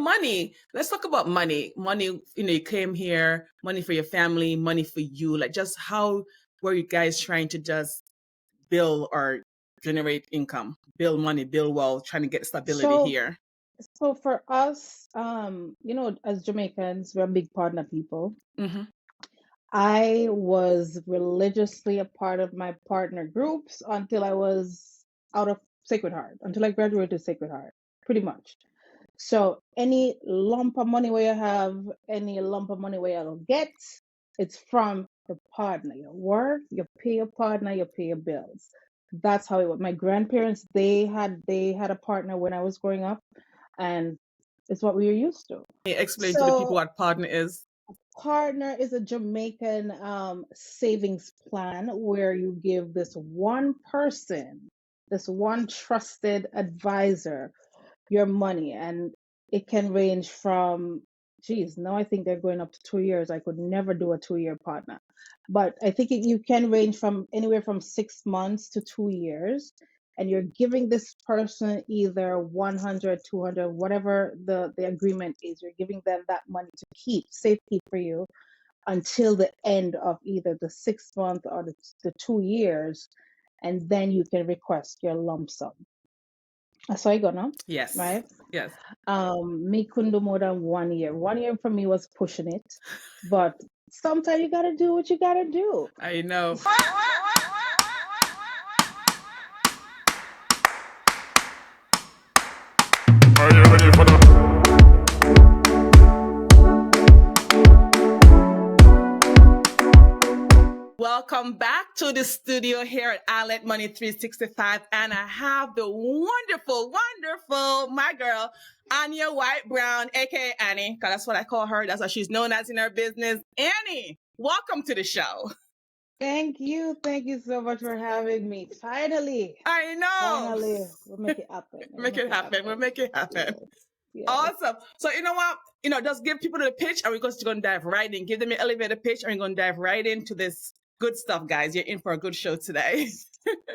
Money. Let's talk about money. Money, you came here, money for your family, money for you. Like, just how were you guys trying to just build or generate income, build money, build wealth, trying to get stability So, here? so for us, as Jamaicans, we're big partner people. Mm-hmm. I was religiously a part of my partner groups until I was out of Sacred Heart, until I graduated Sacred Heart, pretty much. So any lump of money where you have, any lump of money where you don't get, it's from the partner. You work, you pay your partner, you pay your bills. That's how it was. My grandparents, they had a partner when I was growing up, and it's what we were used to. Explain to the people So what partner is. partner is a Jamaican savings plan where you give this one person, this one trusted advisor, your money, and it can range from, geez, now I think they're going up to 2 years. I could never do a 2 year partner, but I think you can range from anywhere from 6 months to 2 years, and you're giving this person either 100, 200, whatever the agreement is. You're giving them that money to keep, safekeep for you until the end of either the 6 month or the 2 years, and then you can request your lump sum. That's how I got now, Yes. right? Yes. Me couldn't do more than 1 year. 1 year for me was pushing it, but sometimes you gotta do what you gotta do. I know. Are you ready for the? Welcome back to the studio here at Outlet Money 365. And I have the wonderful, my girl, Anya White Brown, aka Annie, because that's what I call her. That's what she's known as in her business. Annie, welcome to the show. Thank you. Thank you so much for having me. Finally, I know. we'll make it happen. Make it happen. We'll make it happen. Yes, yes. Awesome. So you know what? Just give people the pitch. Are we just going to dive right in? Give them an elevator pitch. Are we going to dive right into this good stuff, guys? You're in for a good show today.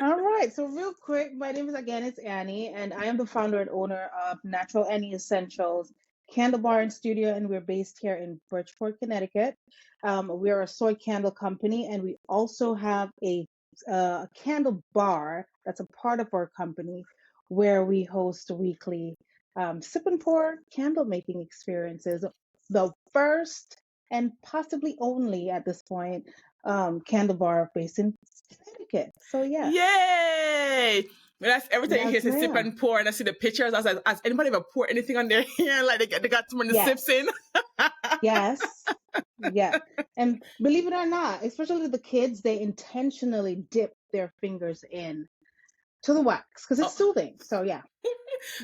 All right. So real quick, my name is again, it's Annie, and I am the founder and owner of NaturalAnnie Essentials Candle Bar and Studio, and we're based here in Bridgeport, Connecticut. We are a soy candle company, and we also have a candle bar that's a part of our company, where we host weekly sip and pour candle making experiences. The first and possibly only at this point candle bar based in Connecticut. So yes, Yay! When every time you hear yes, say sip ma'am. and pour, and I see the pictures, I was like, has anybody ever poured anything on their hand? Like they got someone to sips Yes, in? yes, yeah. And believe it or not, especially the kids, they intentionally dip their fingers in to the wax because it's Oh, soothing. So yeah,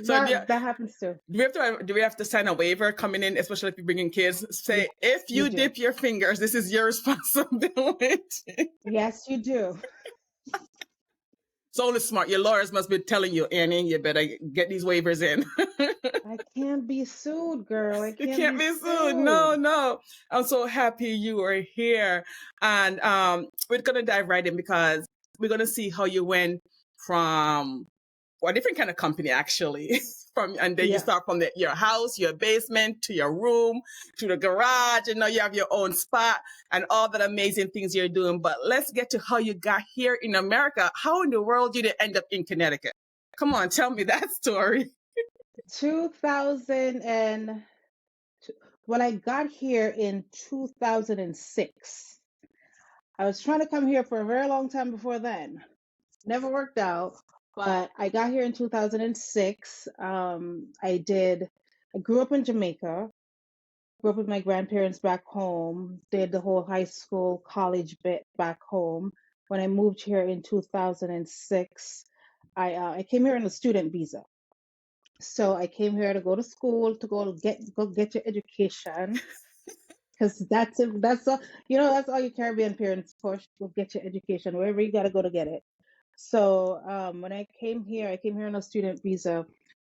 so that happens too. do we have to sign a waiver coming in, especially if you bring in kids? Say, Yes, if you you do. dip your fingers, this is your responsibility. Yes, you do. So only smart. Your lawyers must be telling you, Annie, you better get these waivers in. I can't be sued, girl. I You can't can't be be sued. No, sued. no. I'm so happy you are here. And we're gonna dive right in because we're gonna see how you went from a different kind of company actually. And then you Yeah. start from your house, your basement, to your room, to the garage, and now you have your own spot and all that amazing things you're doing. But let's get to how you got here in America. How in the world did you end up in Connecticut? Come on, tell me that story. 2000 and Well, I got here in 2006. I was trying to come here for a very long time before then. Never worked out, but I got here in 2006. I grew up in Jamaica, grew up with my grandparents back home, did the whole high school, college bit back home. When I moved here in 2006, I came here on a student visa. So I came here to go to school, to go get your education, because that's all, that's all your Caribbean parents push. Go get your education wherever you got to go to get it. So when I came here on a student visa,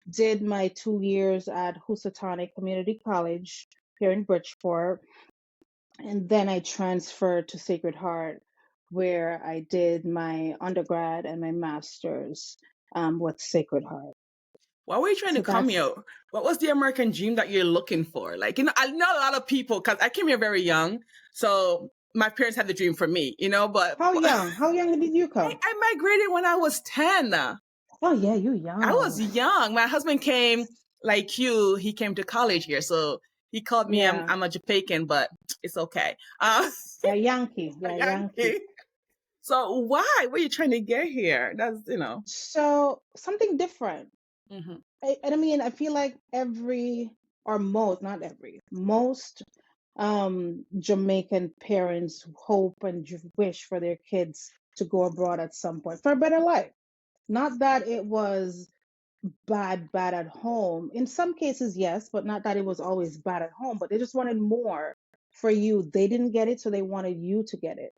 did my 2 years at Housatonic Community College here in Bridgeport, and then I transferred to Sacred Heart, where I did my undergrad and my master's with Sacred Heart. Why were you trying to So come that's here? What was the American dream that you're looking for? Like, I know a lot of people, because I came here very young. So my parents had the dream for me, but how young? How young did you come? I migrated when I was 10. Oh yeah, you I was young. young. My husband came like you. He came to college here. So he called me, Yeah, I'm a Jamaican, but it's okay. yeah, Yankee. A Yeah, Yankee. Yankee. So why were you trying to get here? So something different. Mhm, I mean, I feel like every or most, not every, most Jamaican parents hope and wish for their kids to go abroad at some point for a better life. Not that it was bad at home. In some cases, yes, but not that it was always bad at home, but they just wanted more for you. They didn't get it, so they wanted you to get it.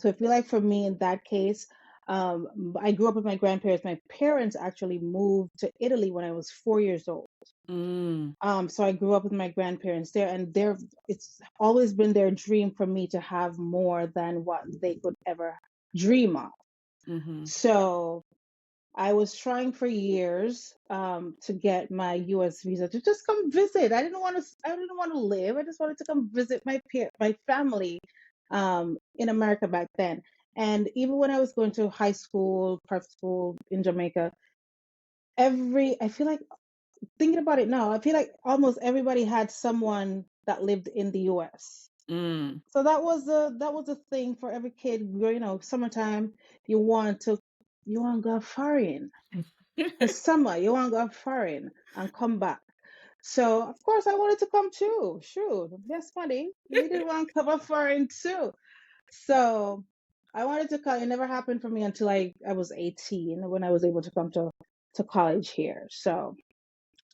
So I feel like for me in that case, I grew up with my grandparents. My parents actually moved to Italy when I was 4 years old. mm, So I grew up with my grandparents there, and it's always been their dream for me to have more than what they could ever dream of. mhm, So I was trying for years to get my U.S. visa to just come visit. I didn't want to. I didn't want to live. I just wanted to come visit my family in America back then. And even when I was going to high school, prep school in Jamaica, I feel like thinking about it now, I feel like almost everybody had someone that lived in the U.S. mm. So that was a thing for every kid. Summertime, you want to go foreign. The summer, you want to go foreign and come back. So of course I wanted to come too. Sure, that's funny. We didn't want to come foreign too. So I wanted to come. It never happened for me until I was 18 when I was able to come to college here. So,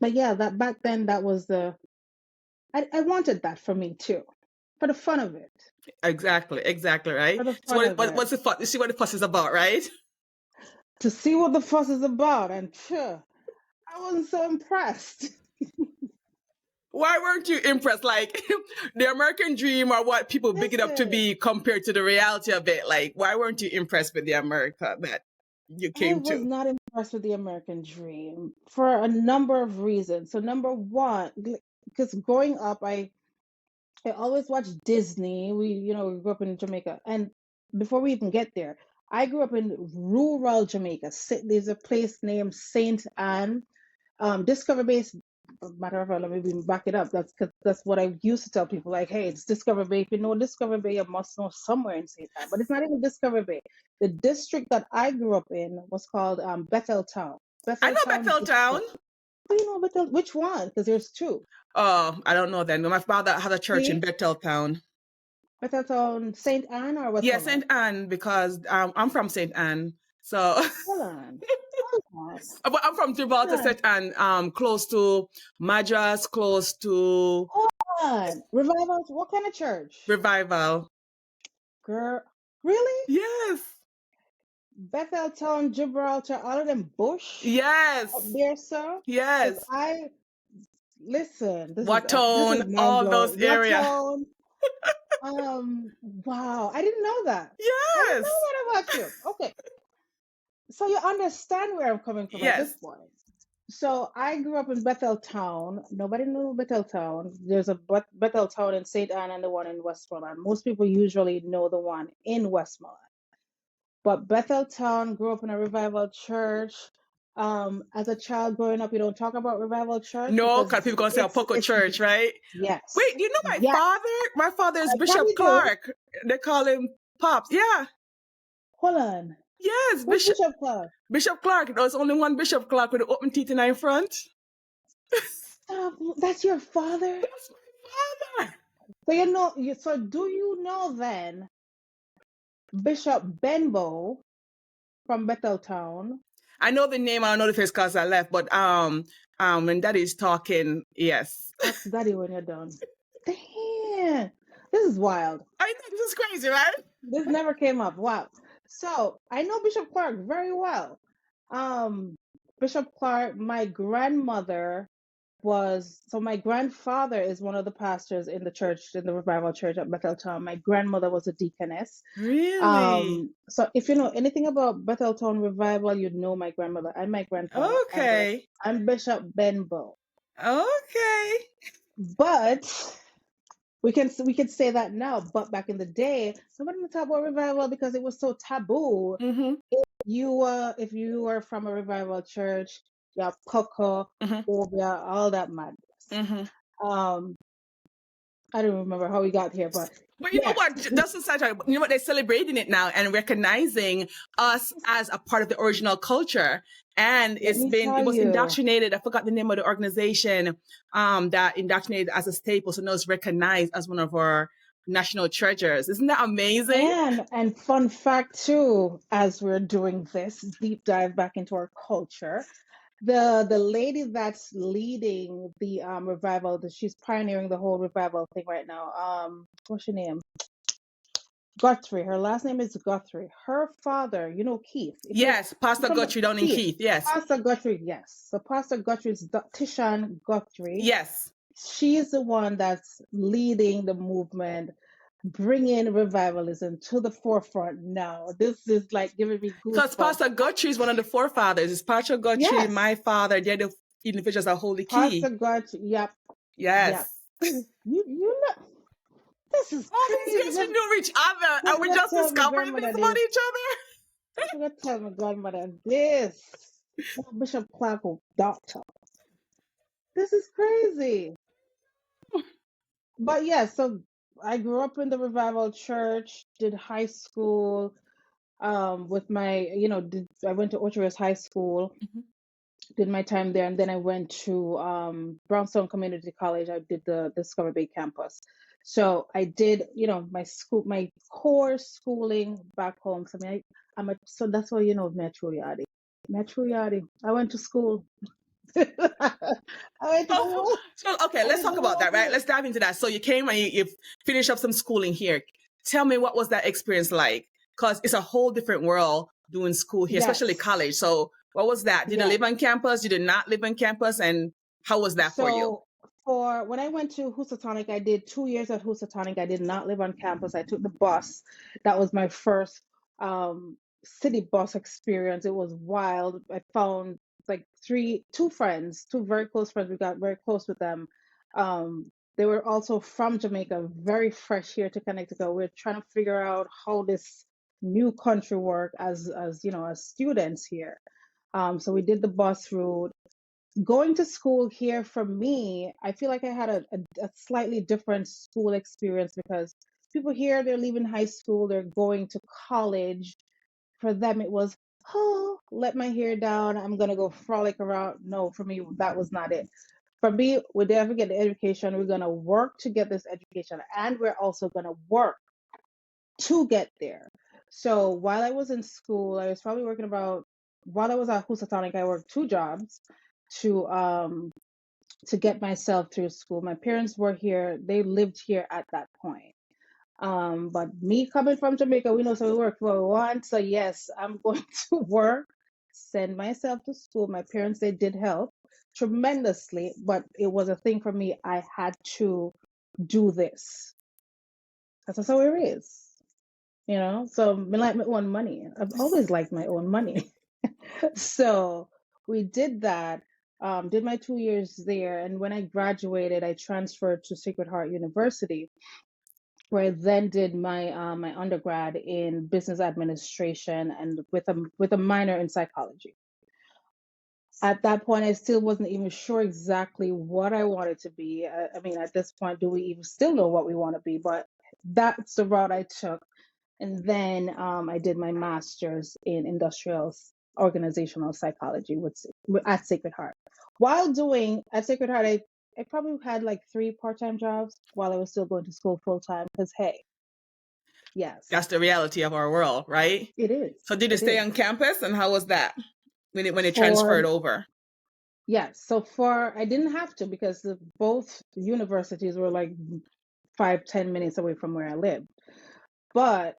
but yeah, that back then that was I wanted that for me too, for the fun of it, Exactly, right? for the So fun of it, what's the fuss? You see what the fuss is about, right? to see what the fuss is about. And sure, I wasn't so impressed. Why weren't you impressed? Like the American dream or what people big it up to Listen, be compared to the reality of it. Like, why weren't you impressed with the America that you I came was to? not impressed with the American dream for a number of reasons. So number one, because growing up, I always watched Disney. We grew up in Jamaica, and before we even get there, I grew up in rural Jamaica. There's a place named Saint Anne. Discover Base, matter of fact, let me even back it up. That's what I used to tell people. Like, hey, it's Discover Bay. If you know Discover Bay, you must know somewhere in St. Anne. But it's not even Discover Bay. The district that I grew up in was called Bethel Town. I Bethel know Town Bethel Town. District. Oh, you know Bethel? Which one? Because there's two. Oh, I don't know then. My father had a church in See, Bethel Town. Bethel Town, St. Anne or Yeah, Westmoreland? St. Anne, because I'm from St. Anne. So Hold on. Hold on. but I'm from Hold Gibraltar, on. St. Anne, close to Madras, close to Hold on. Revival? What kind of church? Revival. Girl, really? Yes. Bethel Town, Gibraltar, all of them bush up Yes. there, sir. Because Yes. I listen, this is Watone, mind all those blowing. What area. town? Wow, I didn't know that. I didn't know Yes. that about you. Okay, so you understand where I'm coming from at this Yes. point. So I grew up in Bethel Town. Nobody knew Bethel Town. There's a Bethel Town in St. Anne and the one in Westmoreland. Most people usually know the one in Westmoreland. But Bethel Town grew up in a revival church. As a child growing up, you don't talk about revival church No, because because people gonna say a Poco it's Church, right? yes, Wait, do you know my yes, father? My father is I Bishop probably do. Clark. They call him Pops. Yeah. Hold on, Yes, who's Bishop Clark? Bishop Clark. There's only one Bishop Clark with the open teeth in front. Stop, that's your father. That's my father. So so do you know then Bishop Benbow from Bethel Town? I know the name, I don't know the face because I left, but when daddy's talking, yes. Ask Daddy when you're done. Damn, this is wild. I know this is crazy, right? This never came up. Wow. So I know Bishop Clark very well. Um, Bishop Clark, my grandmother so my grandfather is one of the pastors in the church, in the revival church at Bethel Town. My grandmother was a deaconess. Really? So if you know anything about Bethel Town revival, you'd know my grandmother and my grandfather. Okay. I'm Bishop Benbow. Okay. But we can say that now. But back in the day, nobody would talk about revival because it was so taboo. Mm-hmm. If you were from a revival church, you have Coco, Mm-hmm. Obia, all that madness. Mm-hmm. Um, I don't remember how we got here, but But you know yes, what? That's aside, you know what? They're celebrating it now and recognizing us as a part of the original culture. And let me it tell was you. indoctrinated. I forgot the name of the organization that indoctrinated as a staple. So now it's recognized as one of our national treasures. Isn't that amazing? And fun fact too, as we're doing this deep dive back into our culture, the lady that's leading the revival, she's pioneering the whole revival thing right now. What's her name? Guthrie. Her last name is Guthrie. Her father, you know, Keith. If you're Yes, Pastor from the Guthrie down in Keith, Keith. Yes. Pastor Guthrie, yes. So Pastor Guthrie's Tishan Guthrie. Yes. She's the one that's leading the movement, bringing revivalism to the forefront now. This is like giving me Because goosebumps. Pastor Guthrie is one of the forefathers. It's Pastor Guthrie, Yes, my father. They're the individuals that hold the Pastor key. Guthrie. Yep, yep. Yes. You know, this is All these years we crazy. knew each other I and we forgot to just tell my discovering grandmother this about this. each other. I forgot to tell my grandmother this. Oh, Bishop Clark, doctor. This is crazy. But yeah, so I grew up in the revival church, did high school, with my, I went to Ocho Rios High School, Mhm. did my time there, and then I went to Brownstone Community College. I did the Discover Bay campus. So I did, my core schooling back home. So I mean, so that's why Metro Yadi. Metro Yadi. I went to school. I went to the Oh, whole. so okay, I let's did the talk about whole that, right? thing. Let's dive into that. So you came and you finished up some schooling here. Tell me, what was that experience like? Because it's a whole different world doing school here, especially Yes, college. So what was that? Did you yes. live on campus? Did you not live on campus? And how was that for you? So for when I went to Housatonic, I did 2 years at Housatonic. I did not live on campus. I took the bus. That was my first um, city bus experience. It was wild. I found like two friends, two very close friends. We got very close with them. They were also from Jamaica, very fresh here to Connecticut. We're trying to figure out how this new country work as students here. So we did the bus route. Going to school here for me, I feel like I had a slightly different school experience because people here, they're leaving high school, they're going to college. For them, it was, oh, let my hair down, I'm going to go frolic around. No, for me, that was not it. For me, we never get the education. We're going to work to get this education, and we're also going to work to get there. So while I was in school, I was probably working while I was at Housatonic, I worked two jobs to get myself through school. My parents were here, they lived here at that point. But me coming from Jamaica, we know so we work what we want. So yes, I'm going to work, send myself to school. My parents, they did help tremendously, but it was a thing for me. I had to do this. That's how it is. So I like my own money. I've always liked my own money. So we did that, did my 2 years there. And when I graduated, I transferred to Sacred Heart University, where I then did my undergrad in business administration and with a minor in psychology. At that point, I still wasn't even sure exactly what I wanted to be. I mean, at this point, do we even still know what we want to be? But that's the route I took. And then I did my master's in industrial organizational psychology at Sacred Heart. While doing at Sacred Heart, I probably had like 3 part-time jobs while I was still going to school full-time because, hey, yes, That's the reality of our world, right? it is. So did you It stay is. on campus, and how was that when it transferred For, over? yes, so I didn't have to because both universities were like 5-10 minutes away from where I lived. But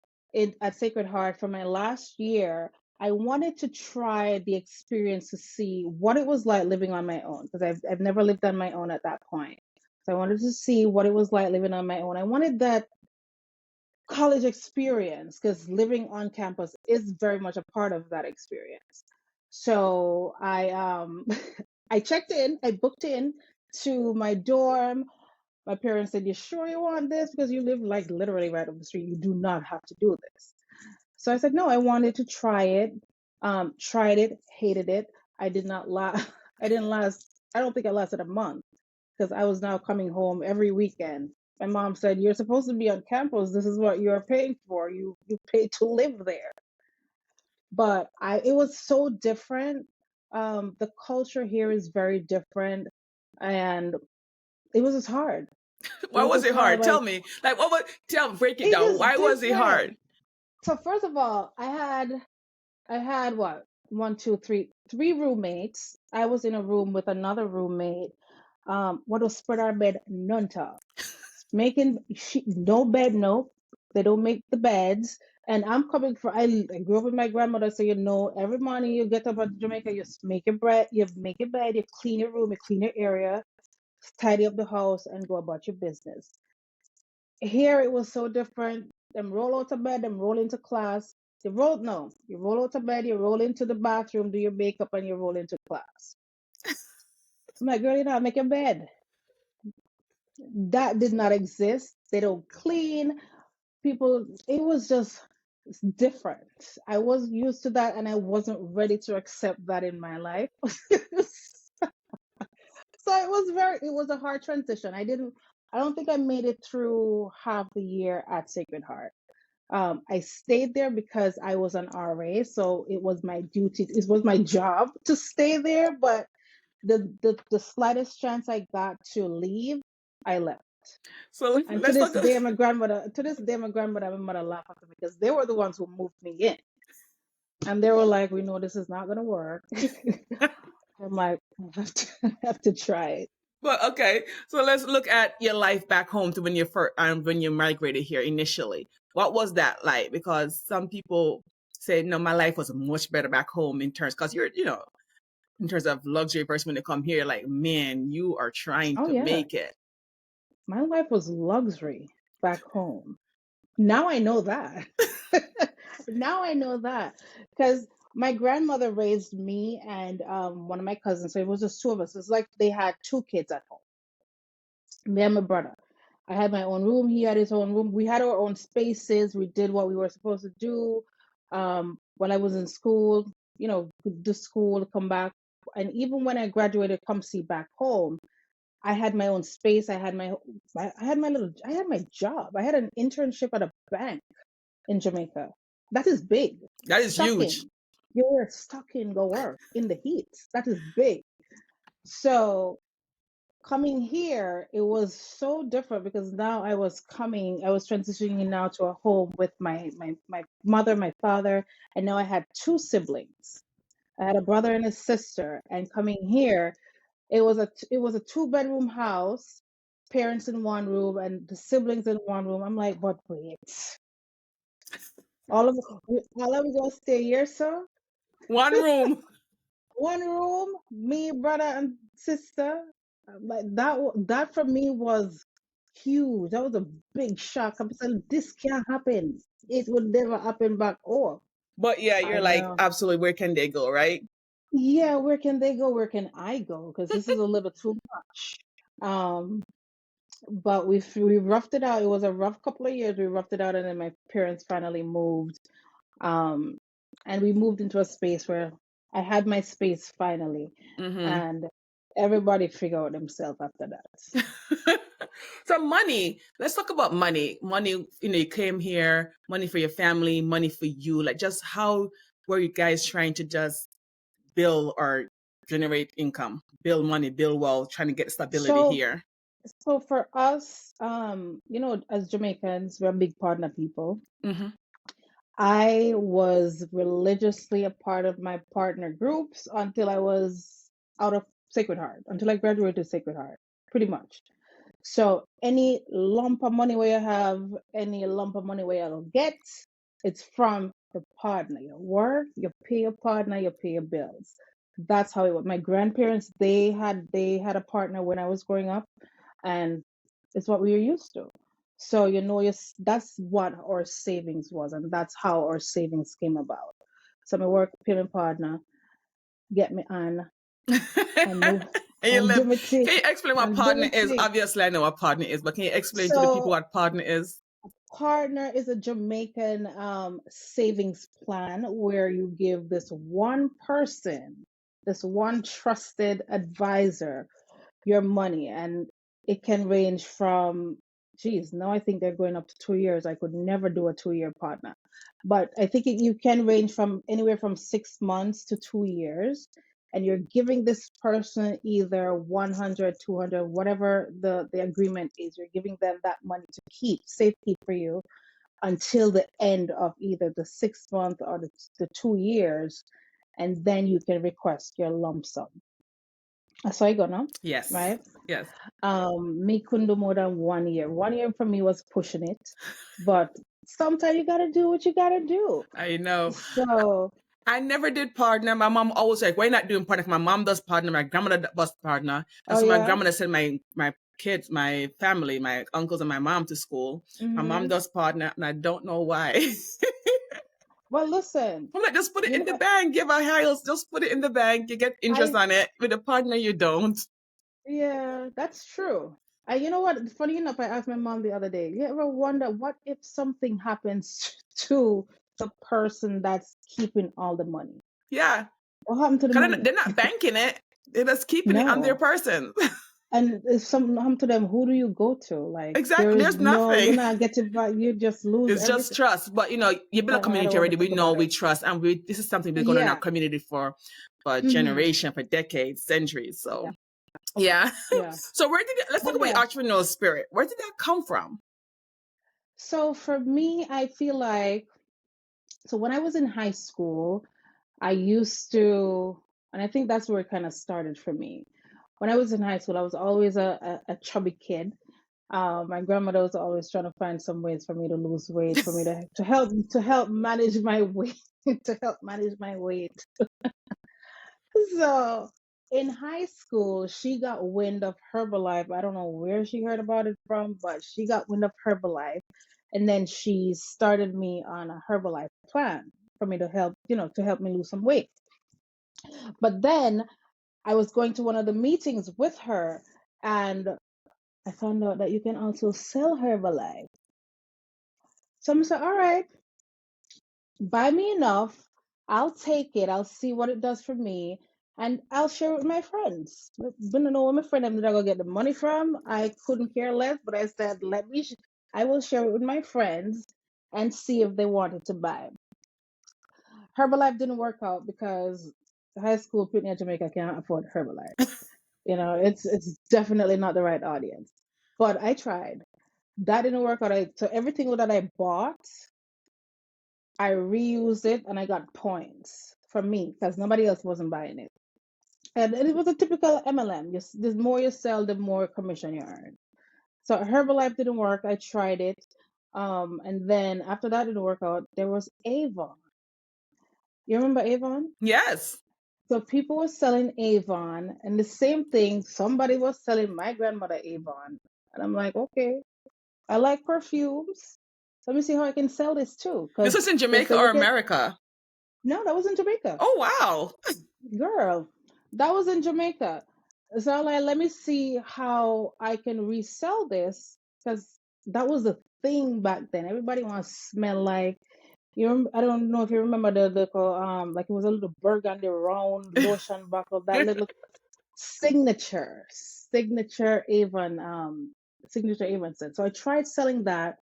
at Sacred Heart, for my last year, I wanted to try the experience to see what it was like living on my own, because I've never lived on my own at that point. So I wanted to see what it was like living on my own. I wanted that college experience because living on campus is very much a part of that experience. So I I checked in, I booked in to my dorm. My parents said, "You sure you want this? Because you live like literally right up the street. You do not have to do this." So I said, "No, I wanted to try it." Tried it, hated it. I did not last. I didn't last. I don't think I lasted a month because I was now coming home every weekend. My mom said, "You're supposed to be on campus. This is what you're paying for. You pay to live there." But it was so different. The culture here is very different, and it was just hard. It Why was was just it hard. hard? Tell Like, me. Like, break it it down. is Why was it hard? different. So first of all, I had what? One, two, three roommates. I was in a room with another roommate. What was spread our bed? None talk. No bed, no. They don't make the beds. And I'm coming from, I grew up with my grandmother, so every morning you get up at Jamaica, you make your bread, you make your bed, you clean your room, you clean your area, tidy up the house, and go about your business. Here it was so different. Them roll out of bed, them roll into class. You roll out of bed, you roll into the bathroom, do your makeup, and you roll into class. I'm like, girl, you know, make your bed. That did not exist. They don't clean. People, it was just different. I was used to that and I wasn't ready to accept that in my life. So it was a hard transition. I don't think I made it through half the year at Sacred Heart. I stayed there because I was an RA, so it was my duty, it was my job to stay there. But the slightest chance I got to leave, I left. So And let's talk. to this day, my grandmother and my mother laugh at me because they were the ones who moved me in. And they were like, "We know this is not gonna work." I'm like, I have to try it. But okay, so let's look at your life back home to when you migrated here initially. What was that like? Because some people say, no, my life was much better back home in terms, because in terms of luxury versus when they come here, like, man, you are trying Oh to yeah, make it. my life was luxury back home. Now I know that. Now I know that because my grandmother raised me and one of my cousins. So it was just two of us. It's like they had two kids at home, me and my brother. I had my own room. He had his own room. We had our own spaces. We did what we were supposed to do. When I was in school, do school, come back. And even when I graduated, come see back home, I had my own space. I had my job. I had an internship at a bank in Jamaica. That is big. That is Stuck huge. in. You were stuck in the work in the heat. That is big. So coming here, it was so different because now I was transitioning now to a home with my mother, my father, and now I had two siblings. I had a brother and a sister, and coming here, it was a two-bedroom house, parents in one room and the siblings in one room. I'm like, but wait, all of all of us gonna stay here, sir? One room. One room, me, brother, and sister. Like that for me was huge. That was a big shock. I'm saying this can't happen. It would never happen back home. But yeah, I you're like, know. absolutely, where can they go, right? Yeah, where can they go? Where can I go? Because this is a little too much. Um, but we roughed it out. It was a rough couple of years. We roughed it out, and then my parents finally moved. Um, and we moved into a space where I had my space finally, Mm-hmm. and everybody figured out themselves after that. So money, let's talk about money. Money, you came here, money for your family, money for you. Like, just how were you guys trying to just build or generate income, build money, build wealth, trying to get stability So, here? so for us, as Jamaicans, we're big partner people. Mm-hmm. I was religiously a part of my partner groups until I was out of Sacred Heart, until I graduated Sacred Heart, pretty much. So any lump of money where you have, any lump of money where you don't get, it's from the partner. You work, you pay your partner, you pay your bills. That's how it was. My grandparents, they had a partner when I was growing up, and it's what we were used to. So that's what our savings was, and that's how our savings came about. So my work, pay my partner, get me on, and move And you and do live. my thing Can you explain what and do partner my is? thing. Obviously, I know what partner is, but can you explain to the people So what partner is? partner is a Jamaican savings plan where you give this one person, this one trusted advisor, your money, and it can range from, geez, now I think they're going up to 2 years. I could never do a 2-year partner, but I think you can range from anywhere from 6 months to 2 years, and you're giving this person either 100, 200, whatever the agreement is. You're giving them that money to keep, safekeep for you until the end of either the 6 month or the 2 years, and then you can request your lump sum. That's how I got now, Yes. right? Yes. Me couldn't do more than 1 year. 1 year for me was pushing it, but sometimes you gotta do what you gotta do. I know. So, I never did partner. My mom always like, "Why not doing partner?" My mom does partner. My grandmother does partner. And oh so my yeah, grandmother sent my kids, my family, my uncles and my mom to school. My mom hmm does partner, and I don't know why. well, listen, I'm like, just put it you in know, the bank. Give a high, just put it in the bank. You get interest I on it. With a partner, you don't. yeah, that's true. You know what? Funny enough, I asked my mom the other day. You ever wonder what if something happens to the person that's keeping all the money? Yeah. What happened to the Cause money? they're not banking it. They're just keeping it on their No. person. And if something happened to them, who do you go to? Like, there Exactly. is There's no, you're nothing. not getting back. You just lose It's just everything. trust. But you build a I don't community want to already. We think know, about we it. trust, and this is something we're going on in our Yeah. community for hmm generation, for decades, centuries. Yeah. So yeah. Yeah. So let's talk But about your yeah. entrepreneurial spirit. Where did that come from? So for me, I feel like, so when I was in high school, I used to, and I think that's where it kind of started for me. When I was in high school, I was always a chubby kid. My grandmother was always trying to find some ways for me to lose weight, for me to help manage my weight, to help manage my weight. So in high school, she got wind of Herbalife. I don't know where she heard about it from, but she got wind of Herbalife, and then she started me on a Herbalife plan for me to help me lose some weight. But then I was going to one of the meetings with her, and I found out that you can also sell Herbalife. So I'm like, all right, buy me enough. I'll take it. I'll see what it does for me, and I'll share it with my friends. I don't know where my friend I'm gonna get the money from. I couldn't care less, but I said, I will share it with my friends and see if they wanted to buy. Herbalife didn't work out because high school people in Jamaica cannot afford Herbalife. It's definitely not the right audience. But I tried. That didn't work out. So everything that I bought, I reused it and I got points for me because nobody else wasn't buying it. And it was a typical MLM. The more you sell, the more commission you earn. So Herbalife didn't work. I tried it. And then after that didn't work out, there was Avon. You remember Avon? Yes. So people were selling Avon, and the same thing, somebody was selling my grandmother Avon. And I'm like, okay, I like perfumes. So let me see how I can sell this too. This Because was in they Jamaica say or you can. America? No, that was in Jamaica. Oh wow. Girl, that was in Jamaica. So I'm like, let me see how I can resell this. Because that was the thing back then. Everybody wants to smell like. I don't know if you remember the little, like it was a little burgundy round lotion bottle, that little signature Avon set. So I tried selling that.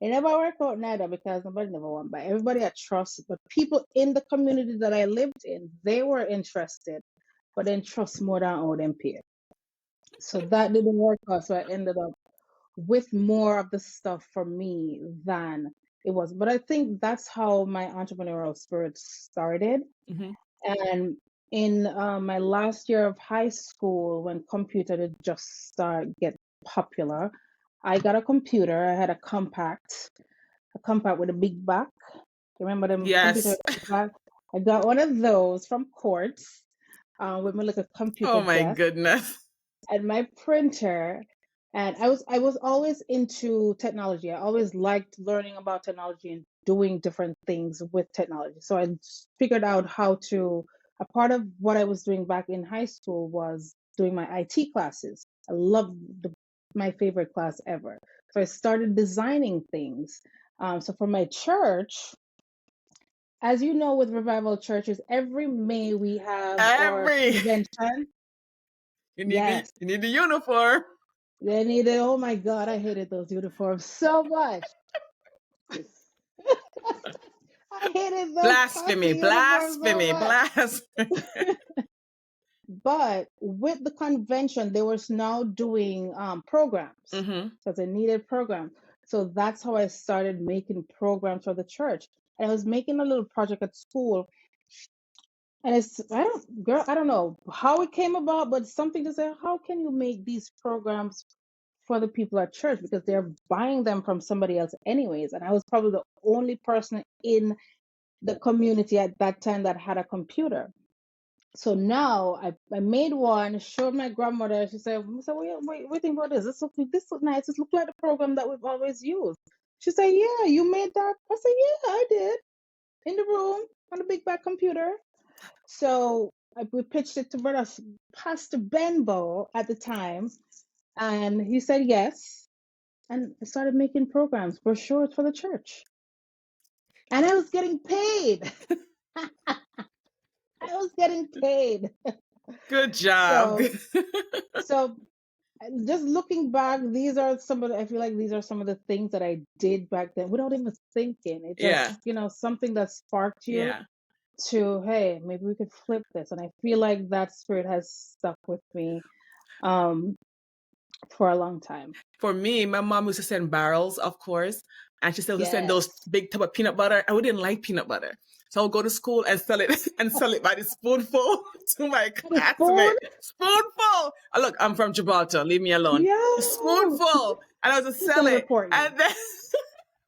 It never worked out neither because nobody never want to buy. Everybody I trust, but people in the community that I lived in, they were interested, but then trust more than all them peer. So that didn't work out. So I ended up with more of the stuff for me than it was. But I think that's how my entrepreneurial spirit started. hmm And in my last year of high school, when computer did just start get popular, I got a computer. I had a compact with a big back. Remember them computers? Yes. I got one of those from Quartz, with my little computer Oh my desk goodness. and my printer. And I was always into technology. I always liked learning about technology and doing different things with technology. So I figured out how to. A part of what I was doing back in high school was doing my IT classes. I loved my favorite class ever. So I started designing things. So for my church, as you know, with revival churches, every May we have our Every convention. you need the Yes, you need the uniform. they needed. Oh my God, I hated those uniforms so much. I hated those Blasphemy, costly uniforms so blasphemy, much. blasphemy. But with the convention, they were now doing programs Mm-hmm. because they needed programs. So that's how I started making programs for the church. And I was making a little project at school. And I don't know how it came about, but something to say, how can you make these programs for the people at church? Because they're buying them from somebody else anyways. And I was probably the only person in the community at that time that had a computer. So now I made one, showed my grandmother. She said, what do you think about this? This look nice. This look like the program that we've always used. She said, yeah, you made that? I said, yeah, I did. In the room on the big back computer. So we pitched it to Brother Pastor Benbow at the time, and he said yes. And I started making programs, brochures for the church. And I was getting paid. I was getting paid. Good job. So, so just looking back, I feel like these are some of the things that I did back then without even thinking. It Yeah, just, something that sparked you yeah. to, hey, maybe we could flip this. And I feel like that spirit has stuck with me um for a long time. For me, my mom used to send barrels, of course, and she still used to send those Yes. big tub of peanut butter, and we didn't like peanut butter. So I would go to school and sell it and sell it by the spoonful to my And a spoon? classmate. Spoonful. Look, I'm from Gibraltar. Leave me alone. A Yo, spoonful, and I was to who's sell gonna it, report you? and then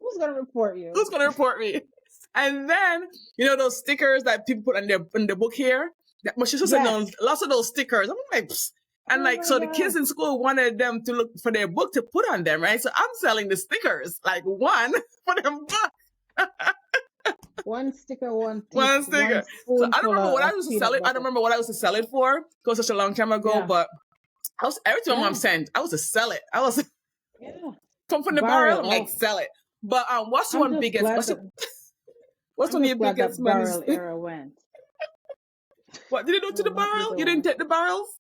Who's gonna report you? who's gonna report me? And then those stickers that people put on their book here. But she just send Yes. on lots of those stickers. I'm like, psst. And Oh like, my so the kids God. in school wanted them to look for their book to put on them, right? So I'm selling the stickers, like one for them book, One sticker, one one sticker. So I don't spoonful remember what I of used to sell peanut it. I don't butter. remember what I used to sell it for. It was such a long time ago, Yeah. but every time my mom Yeah. sent, I was to sell it. I was Yeah. come from the barrel, Barrel. I'm like Oh, sell it. But what's I'm one just biggest? glad that What's I'm one of your just glad biggest that money? barrel era went. What did you do to Will the not be barrel? the You didn't one. take the barrels?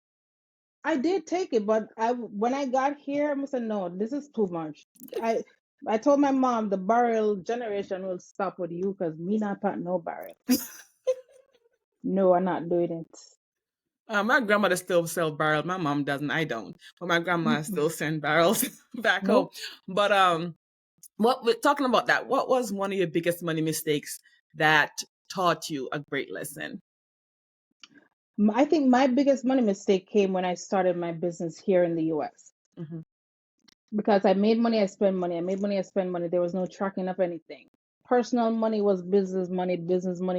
I did take it, but when I got here, I said, no, this is too much. I I told my mom the barrel generation will stop with you because me not pat no barrel. No, I'm not doing it. My grandmother still sell barrels. My mom doesn't. I don't. But my grandma Mm-mm. still send barrels back home. Nope. But what we're talking about that? What was one of your biggest money mistakes that taught you a great lesson? I think my biggest money mistake came when I started my business here in the US. Mm-hmm. Because I made money, I spend money. I made money, I spend money. There was no tracking of anything. Personal money was business money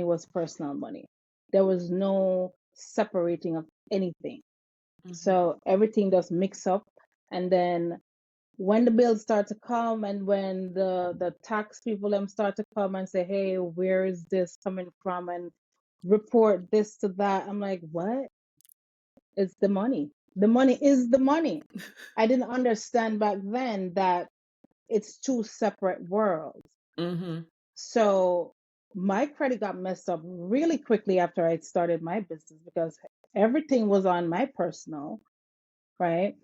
was personal money. There was no separating of anything. Mm-hmm. So everything just mix up. And then when the bills start to come and when the tax people them start to come and say, hey, where is this coming from? And report this to that. I'm like, what? It's the money. The money is the money. I didn't understand back then that it's two separate worlds. Mm-hmm. So my credit got messed up really quickly after I started my business because everything was on my personal, right?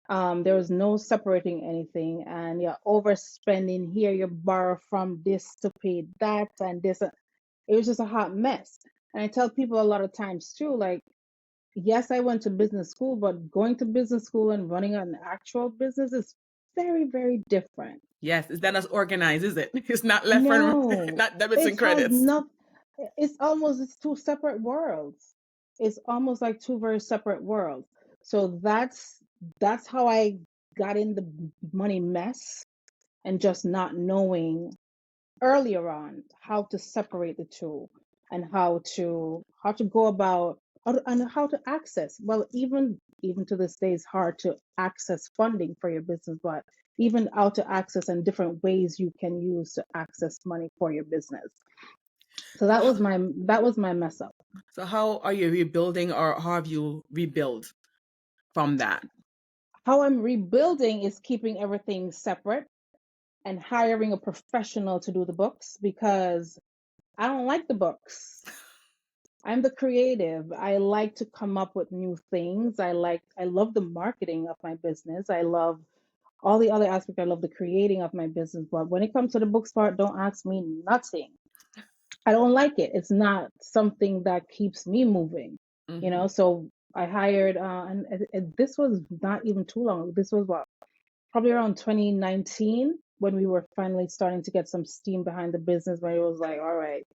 There was no separating anything, and you're overspending here. You borrow from this to pay that, and this. It was just a hot mess. And I tell people a lot of times too, like, yes, I went to business school, but going to business school and running an actual business is very, very different. Yes, it's not as organized, is it? It's not left and No, not debits it and has credits. not. It's two separate worlds. It's almost like two very separate worlds. So that's how I got in the money mess and just not knowing earlier on how to separate the two and how to go about and how to access. Well, even to this day, it's hard to access funding for your business, but even how to access and different ways you can use to access money for your business. So that was my mess up. So how are you rebuilding, or how have you rebuilt from that? How I'm rebuilding is keeping everything separate and hiring a professional to do the books, because I don't like the books. I'm the creative. I like to come up with new things. I love the marketing of my business. I love all the other aspects. I love the creating of my business. But when it comes to the books part, don't ask me nothing. I don't like it. It's not something that keeps me moving, Mm-hmm. So I hired, and this was not even too long. This was probably around 2019, when we were finally starting to get some steam behind the business, where it was like, all right,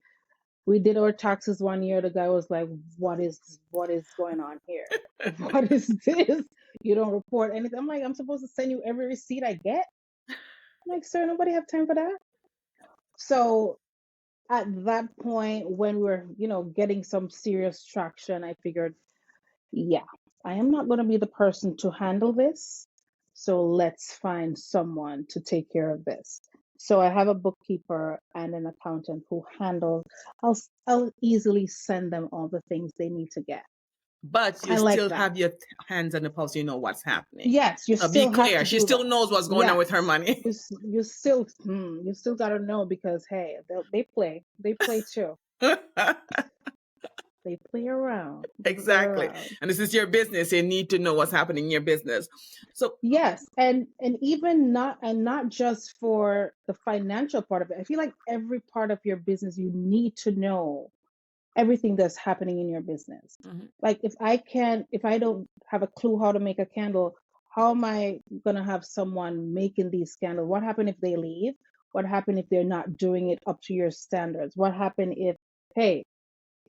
we did our taxes one year. The guy was like, what is going on here? What is this? You don't report anything. I'm like, I'm supposed to send you every receipt I get? I'm like, sir, nobody have time for that. So at that point, when we were, getting some serious traction, I figured, yeah, I am not going to be the person to handle this. So let's find someone to take care of this. So I have a bookkeeper and an accountant who handles. I'll easily send them all the things they need to get. But you I like still that. have your hands on the pulse. You know what's happening. Yes, you So be still have clear. to She do still that. knows what's going on with her Yes, money. you still gotta know, because hey, they play too. They play around. They play Exactly. around. And this is your business. You need to know what's happening in your business. So Yes, and even not just for the financial part of it. I feel like every part of your business, you need to know everything that's happening in your business. mhm. Like if I don't have a clue how to make a candle, how am I gonna have someone making these candles? What happen if they leave? What happen if they're not doing it up to your standards? What happen if, hey,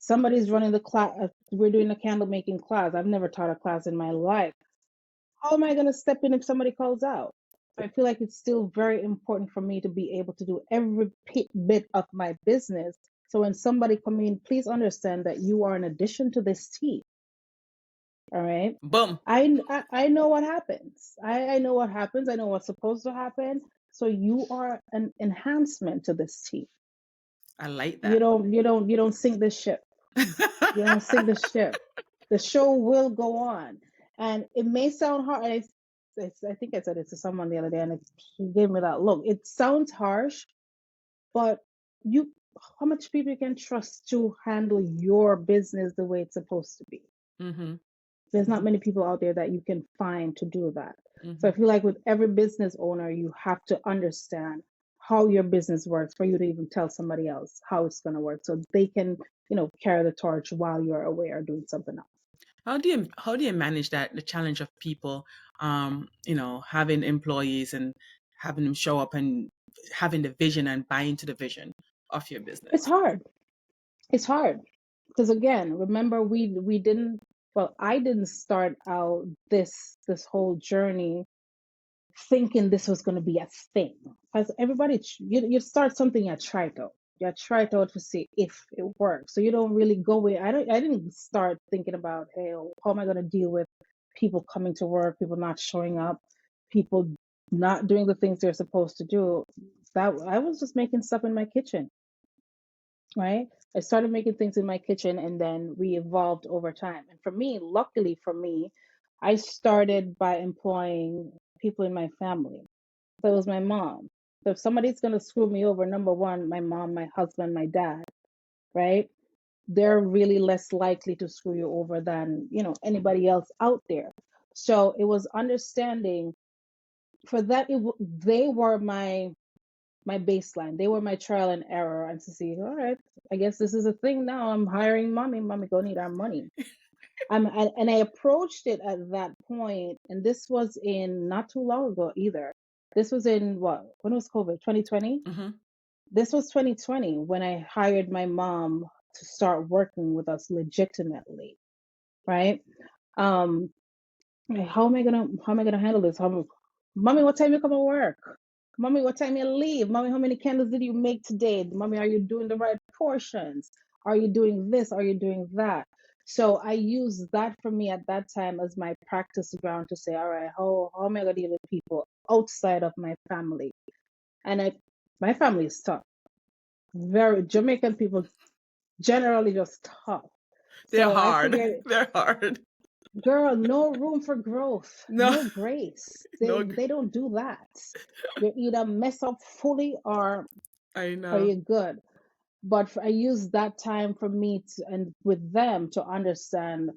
somebody's running the class, we're doing a candle making class. I've never taught a class in my life. How am I going to step in if somebody calls out? So I feel like it's still very important for me to be able to do every bit of my business. So when somebody come in, please understand that you are an addition to this team. All right. Boom. I know what happens. I know what happens. I know what's supposed to happen. So you are an enhancement to this team. I like You that. don't sink the ship. You don't sink the ship. The show will go on. And it may sound hard. I think I said it to someone the other day, and she gave me that look. It sounds harsh, but how much people you can trust to handle your business the way it's supposed to be? Mm-hmm. There's not many people out there that you can find to do that. So Mm-hmm. I feel like with every business owner, you have to understand how your business works for you to even tell somebody else how it's going to work, so they can, carry the torch while you're away or doing something else. How do you manage that, the challenge of people, having employees and having them show up and having the vision and buy into the vision of your It's business? hard. It's hard because, again, remember, I didn't start out this whole journey thinking this was going to be a thing. Because everybody, you start something, you try it out. You try it out to see if it works. So you don't really go with. I didn't start thinking about, hey, how am I going to deal with people coming to work, people not showing up, people not doing the things they're supposed to do. That I was just making stuff in my kitchen, right? I started making things in my kitchen, and then we evolved over time. And for me, luckily for me, I started by employing people in my family. So it was my mom. So if somebody's going to screw me over, number one, my mom, my husband, my dad, right? They're really less likely to screw you over than, anybody else out there. So it was understanding for that. They were my baseline. They were my trial and error, and to see, all right, I guess this is a thing now. I'm hiring mommy. Mommy gonna need our money. And I approached it at that point, and this was in not too long ago either. This was in when was COVID? 2020. Mm-hmm. This was 2020 when I hired my mom to start working with us legitimately, right? Um, how am I gonna handle this? Mommy, what time you come to work? Mommy, what time you leave? Mommy, how many candles did you make today? Mommy, are you doing the right portions? Are you doing this? Are you doing that? So I use that for me at that time as my practice ground to say, all right, how am I gonna deal with people outside of my family? And my family is tough. Very Jamaican people generally just tough. They're So I hard. figured, They're hard. girl, no room for growth, No, no grace. no, They don't do that. You either mess up fully or I are know. you good? But I use that time for me to, and with them to understand,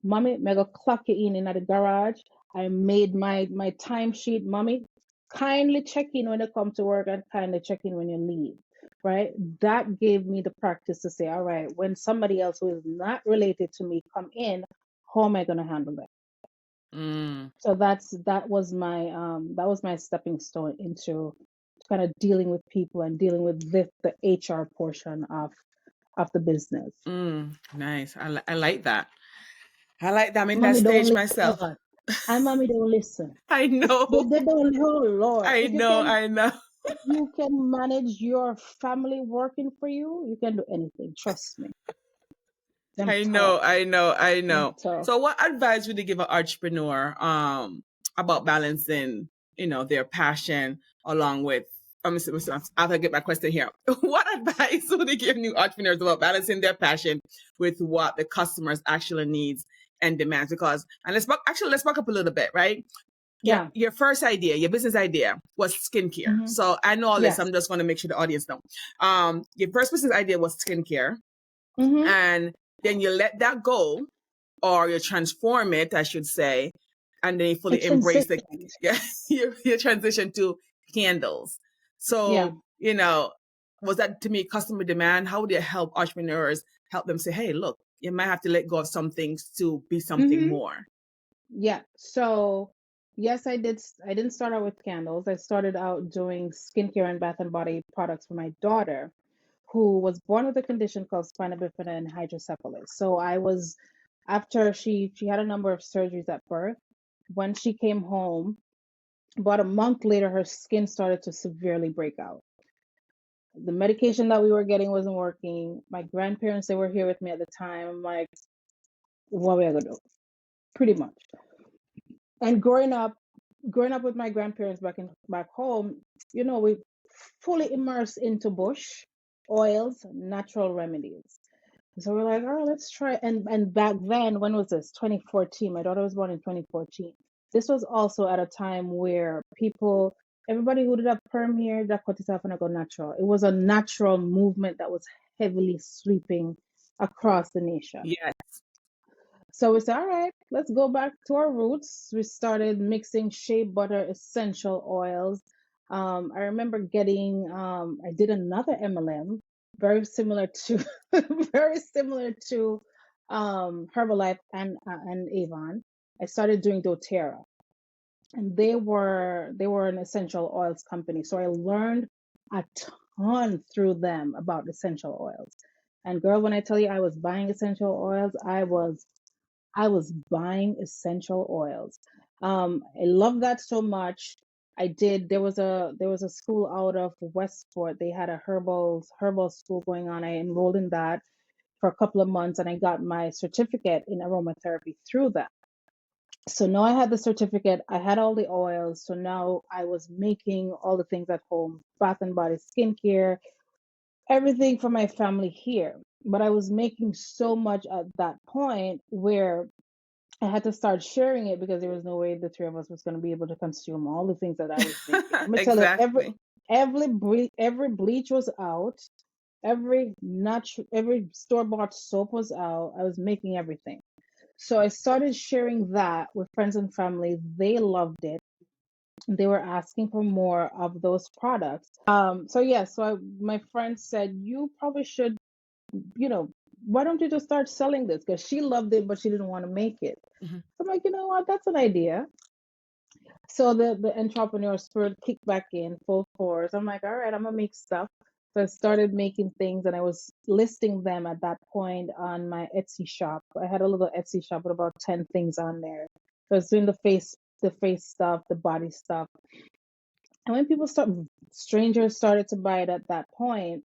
mommy, mega clock you in the garage. I made my timesheet, mommy. Kindly check in when you come to work and kindly check in when you leave. Right? That gave me the practice to say, all right, when somebody else who is not related to me come in, how am I gonna handle that? Mm, So that was my stepping stone into kind of dealing with people and dealing with the HR portion of the business. nice. I like that. I like that. I'm in that Mommy don't stage myself. listen. And mommy don't listen. I They, know. they don't. Oh Lord, I know. I know. if you can manage your family working for you, you can do anything. Trust me. Them I tough. know. I know. I Them know. tough. So, what advice would you give an entrepreneur about balancing, their passion along with? I'll get my question here. What advice would you give new entrepreneurs about balancing their passion with what the customers actually needs and demands? Because, and let's back up a little bit, right? Yeah. Your first idea, your business idea was skincare. Hmm. So I know all this. Yes. I'm just going to make sure the audience know. Your first business idea was skincare, Hmm. and then you let that go, or you transform it, I should say, and then you It fully embrace the transitioned. your transition to candles. Yeah. So was that to me customer demand? How would you help entrepreneurs help them say, hey, look, you might have to let go of some things to be something Hmm. more? Yeah. So yes, I did. I didn't start out with candles. I started out doing skincare and bath and body products for my daughter, who was born with a condition called spina bifida and hydrocephalus. So I was after she had a number of surgeries at birth. When she came home, about a month later, her skin started to severely break out. The medication that we were getting wasn't working. My grandparents, they were here with me at the time. I'm like, what are we gonna do? Pretty much. And growing up with my grandparents back home, we fully immersed into bush oils, natural remedies. So we're like, oh, let's try. And back then, when was this? 2014. My daughter was born in 2014. This was also at a time where everybody who did a perm hair, that cut it off and I go natural. It was a natural movement that was heavily sweeping across the nation. Yes. So we said, all right, let's go back to our roots. We started mixing shea butter essential oils. I remember I did another MLM, very similar to, very similar to Herbalife and Avon. I started doing doTERRA, and they were an essential oils company. So I learned a ton through them about essential oils. And girl, when I tell you I was buying essential oils, I was buying essential oils. I love that so much. I did. There was a school out of Westport. They had a herbal school going on. I enrolled in that for a couple of months, and I got my certificate in aromatherapy through that. So now I had the certificate. I had all the oils. So now I was making all the things at home: bath and body skincare, everything for my family here. But I was making so much at that point where I had to start sharing it because there was no way the three of us was going to be able to consume all the things that I was making. Let me tell you, every Exactly. every bleach was out, every store bought soap was out. I was making everything, so I started sharing that with friends and family. They loved it. They were asking for more of those products. So yeah, my friend said you probably should, you know, why don't you just start selling this? Because she loved it, but she didn't want to make it. Mhm. I'm like, you know what? That's an idea. So the entrepreneur spirit kicked back in full force. I'm like, all right, I'm gonna make stuff. So I started making things, and I was listing them at that point on my Etsy shop. I had a little Etsy shop with about 10 things on there. So I was doing the face stuff, the body stuff. And when strangers started to buy it at that point,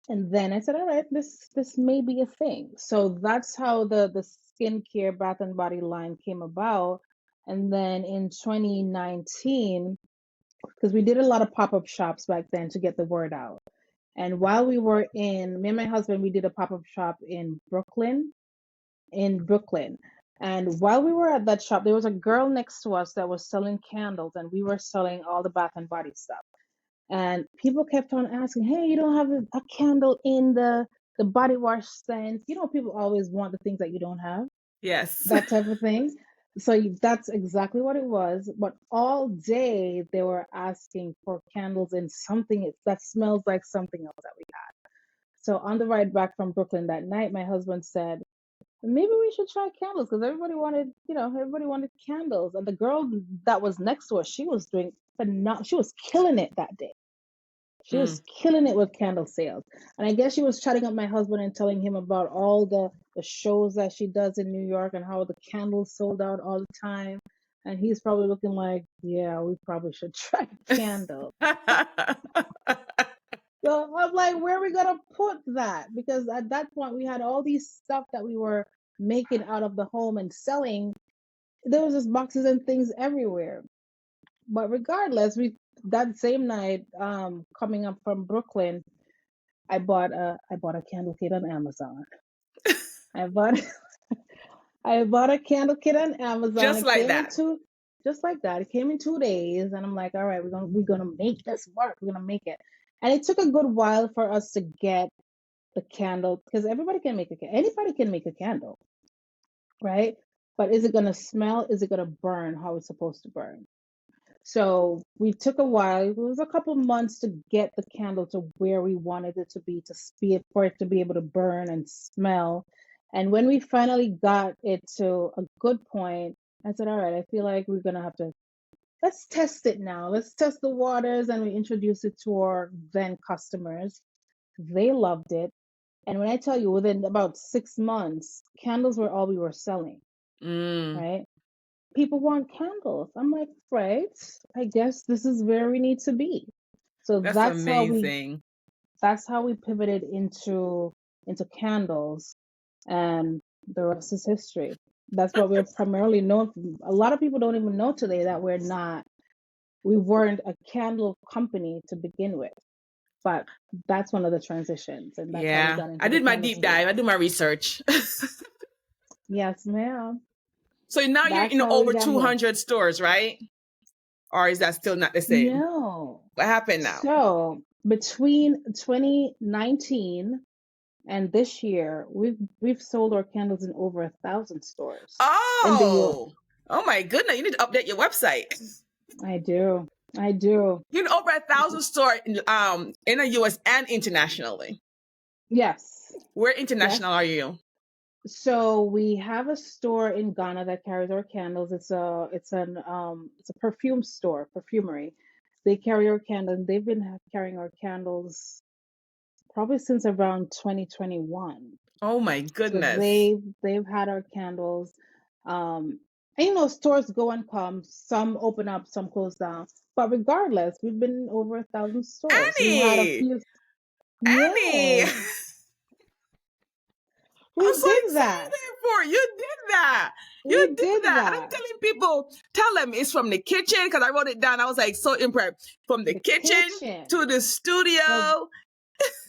and then I said, all right, this may be a thing. So that's how the skincare Bath and Body line came about. And then in 2019, because we did a lot of pop-up shops back then to get the word out. And while we were me and my husband, we did a pop-up shop in Brooklyn. And while we were at that shop, there was a girl next to us that was selling candles, and we were selling all the Bath and Body stuff. And people kept on asking, hey, you don't have a candle in the body wash scent. You know, people always want the things that you don't have, Yes. that type of thing. So that's exactly what it was. But all day they were asking for candles in something that smells like something else that we had. So on the ride back from Brooklyn that night, my husband said, maybe we should try candles, because everybody wanted candles. And the girl that was next to us, she was doing she was killing it that day. She was killing it with candle sales. And I guess she was chatting up my husband and telling him about all the shows that she does in New York and how the candles sold out all the time. And he's probably looking like, yeah, we probably should try candles. So I'm like, where are we going to put that? Because at that point, we had all these stuff that we were making out of the home and selling. There was just boxes and things everywhere. But regardless, that same night, coming up from Brooklyn, I bought a candle kit on Amazon. I bought a candle kit on Amazon. Just like that. Just like that. It came in 2 days, and I'm like, all right, we're gonna make this work. We're gonna make it. And it took a good while for us to get the candle, because anybody can make a candle, right? But is it gonna smell? Is it gonna burn how it's supposed to burn? So we took a while. It was a couple months to get the candle to where we wanted it to be, for it to be able to burn and smell. And when we finally got it to a good point, I said, all right, I feel like we're going to have to, let's test it now. Let's test the waters. And we introduced it to our then customers. They loved it. And when I tell you, within about 6 months, candles were all we were selling, right? People want candles. I'm like, right, I guess this is where we need to be. So That's amazing. That's how we pivoted into candles, and the rest is history. That's what we're primarily known for. A lot of people don't even know today that we weren't a candle company to begin with. But that's one of the transitions, and that's how we got into I did my deep dive. I do my research. Yes, ma'am. So now you're in over 200 stores, right? Or is that still not the same? No. What happened now? So between 2019 and this year, we've sold our candles in over 1,000 stores. Oh my goodness! You need to update your website. I do. You're in over 1,000 stores in the U.S. and internationally. Yes. Where international are you? So we have a store in Ghana that carries our candles. It's a perfume store, perfumery. They carry our candles. They've been carrying our candles probably since around 2021. Oh my goodness! So they've had our candles. And stores go and come. Some open up, some close down. But regardless, we've been in over 1,000 stores. Annie! We had a few. Annie! Yeah. I'm so excited for you. You did that. You did that. And I'm telling people, tell them it's from the kitchen, because I wrote it down. I was like so impressed. From the kitchen to the studio.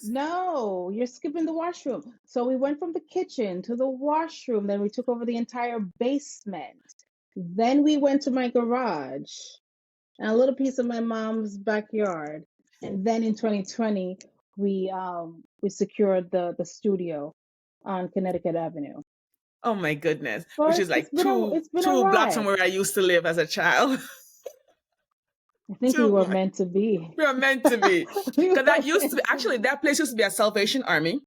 No, you're skipping the washroom. So we went from the kitchen to the washroom. Then we took over the entire basement. Then we went to my garage and a little piece of my mom's backyard. And then in 2020, we secured the studio on Connecticut Avenue. Oh my goodness. So which is like two blocks from where I used to live as a child. I think we were meant to be. We were meant to be. Because that used to be, actually, that place used to be a Salvation Army.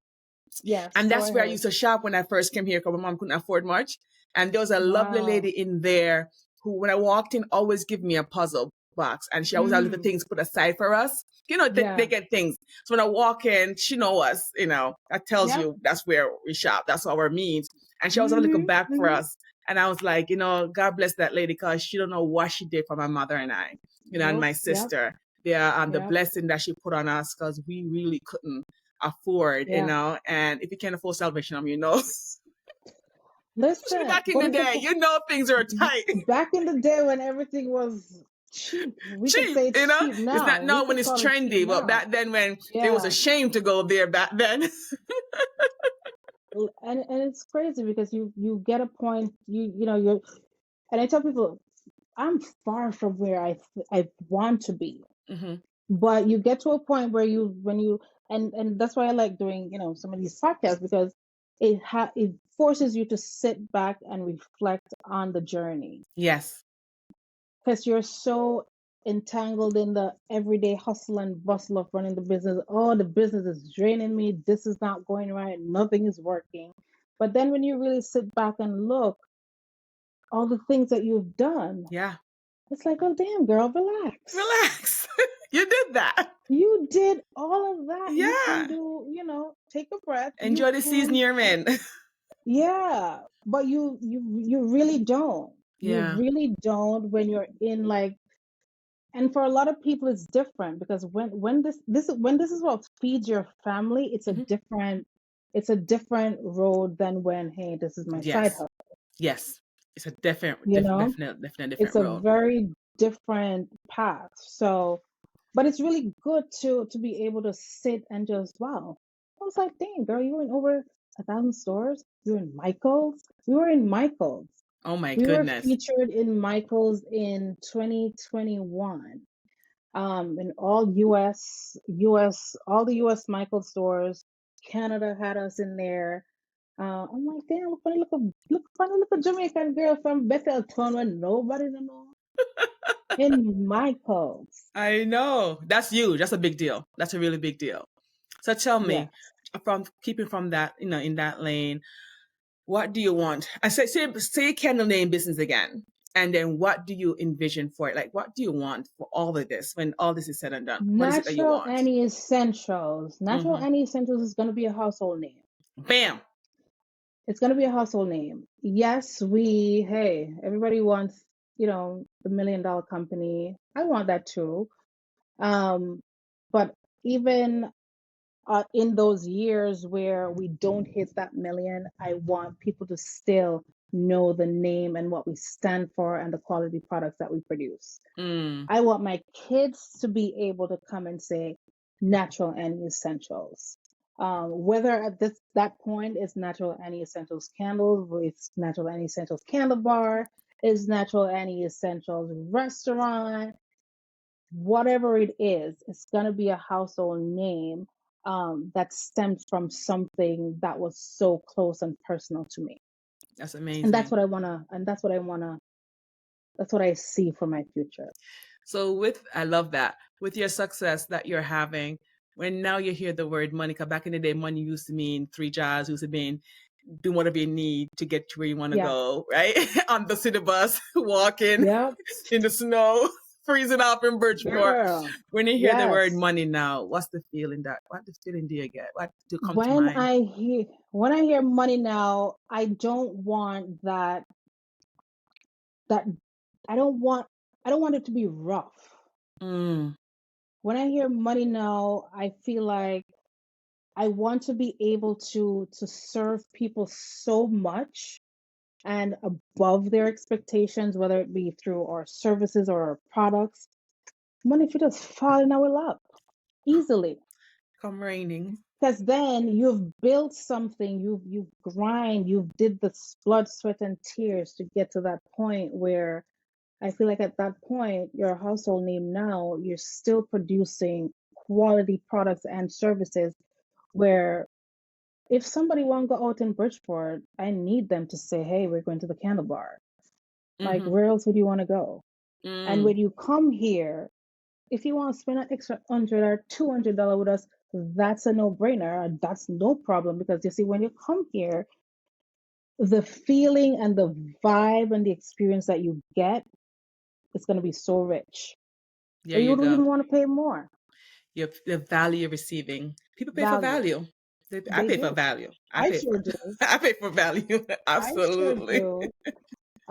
Yes. And that's where I used to shop when I first came here, because my mom couldn't afford much. And there was a lovely lady in there who, when I walked in, always give me a puzzle box. And she always had little things put aside for us. They get things. So when I walk in, she know us, that tells you that's where we shop. That's our means. And she always had a little bag for us. And I was like, God bless that lady, because she don't know what she did for my mother and I. and Yep. my Yep. sister. Yeah, the Yep. blessing that she put on us because we really couldn't afford, Yeah. and if you can't afford salvation, especially Listen, back in but the it's a day, things are tight, back in the day when everything was cheap. We could cheap, say it's cheap it's not now. We now when could it's call it cheap trendy, but now. back then when it was a Yeah. shame to go there back then. And it's crazy because you get a point, you know, you're, and I tell people I'm far from where I want to be. Hmm. But you get to a point where and that's why I like doing, some of these podcasts, because it forces you to sit back and reflect on the journey, Yes. because you're so entangled in the everyday hustle and bustle of running the business. Oh, the business is draining me. This is not going right. Nothing is working. But then when you really sit back and look, all the things that you've done, Yeah. it's like, oh, damn, girl, relax. Relax. You did that. You did all of that. You can Yeah. do, take a breath. You Enjoy the season can, you're in. yeah. But you really don't. You Yeah. really don't when you're in, like, and for a lot of people it's different, because when this is what feeds your family, Hmm. it's a different road than when, hey, this is my side Yes. hustle. Yes. It's a definite, You know, definite it's different a road. very different path. So, but it's really good to be able to sit and just, wow. I was like, dang, girl, you were in over 1,000 stores. You were in Michael's. We were in Michael's. Oh my We were goodness. featured in Michael's in 2021. In all all the US Michael stores. Canada had us in there. I'm like, damn, funny little Jamaican girl from Bethel town when nobody don't know, in Michael's. I know. That's huge. That's a big deal. That's a really big deal. So tell Yeah. me, from keeping from that, in that lane, what do you want? I say candle name business again. And then what do you envision for it? Like, what do you want for all of this when all this is said and done? What is it that you Natural want? Annie Essentials. Natural Hmm. Annie Essentials is going to be a household name. Bam. It's going to be a household name. Yes, hey, everybody wants, the $1 million company. I want that too. But even in those years where we don't hit that million, I want people to still know the name and what we stand for and the quality products that we produce. Mm. I want my kids to be able to come and say Natural Annie Essentials. Whether at that point it's Natural Annie Essentials candles, it's Natural Annie Essentials candle bar, is Natural Annie Essentials restaurant, whatever it is, it's gonna be a household name, that stems from something that was so close and personal to me. That's And that's amazing. what I wanna, that's what I see for my future. So I love that. With your success that you're having, when now you hear the word money, 'cause back in the day, money used to mean three jobs, used to mean do whatever you need to get to where you want to Yeah. go, right? On the city bus, walking Yep. in the snow, freezing off in Bridgeport. Girl. When you hear the word Yes. money now, what the feeling do you get? What do come to When mind? I hear money now, I don't want that I don't want it to be rough. Mm. When I hear money now, I feel like I want to be able to serve people so much and above their expectations, whether it be through our services or our products. Money should just fall in our lap easily. Come raining. Because then you've built something, you've grind, you've did the blood, sweat, and tears to get to that point where I feel like at that point, your household name now, you're still producing quality products and services where if somebody want to go out in Bridgeport, I need them to say, hey, we're going to the candle bar. Like, Mm-hmm. where else would you want to go? And Mm. when you come here, if you want to spend an extra $100 or $200 with us, that's a no-brainer. That's no problem, because you see, when you come here, the feeling and the vibe and the experience that you get is going to be so rich. There Or you you would go. even want to pay more The value you're receiving. People pay for value. value. I They pay for do. value. I sure do. I pay for value. I sure Absolutely. do.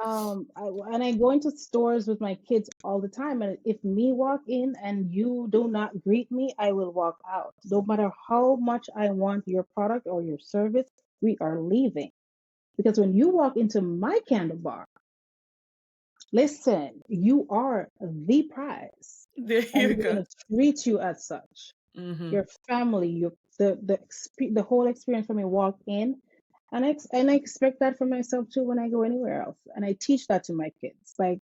And I go into stores with my kids all the time. And if me walk in and you do not greet me, I will walk out. No matter how much I want your product or your service, we are leaving. Because when you walk into my candle bar, listen, you are the prize, There and you we're go. going to treat you as such. Mm-hmm. Your family, the whole experience when you walk in, and I expect that for myself too when I go anywhere else, and I teach that to my kids. Like,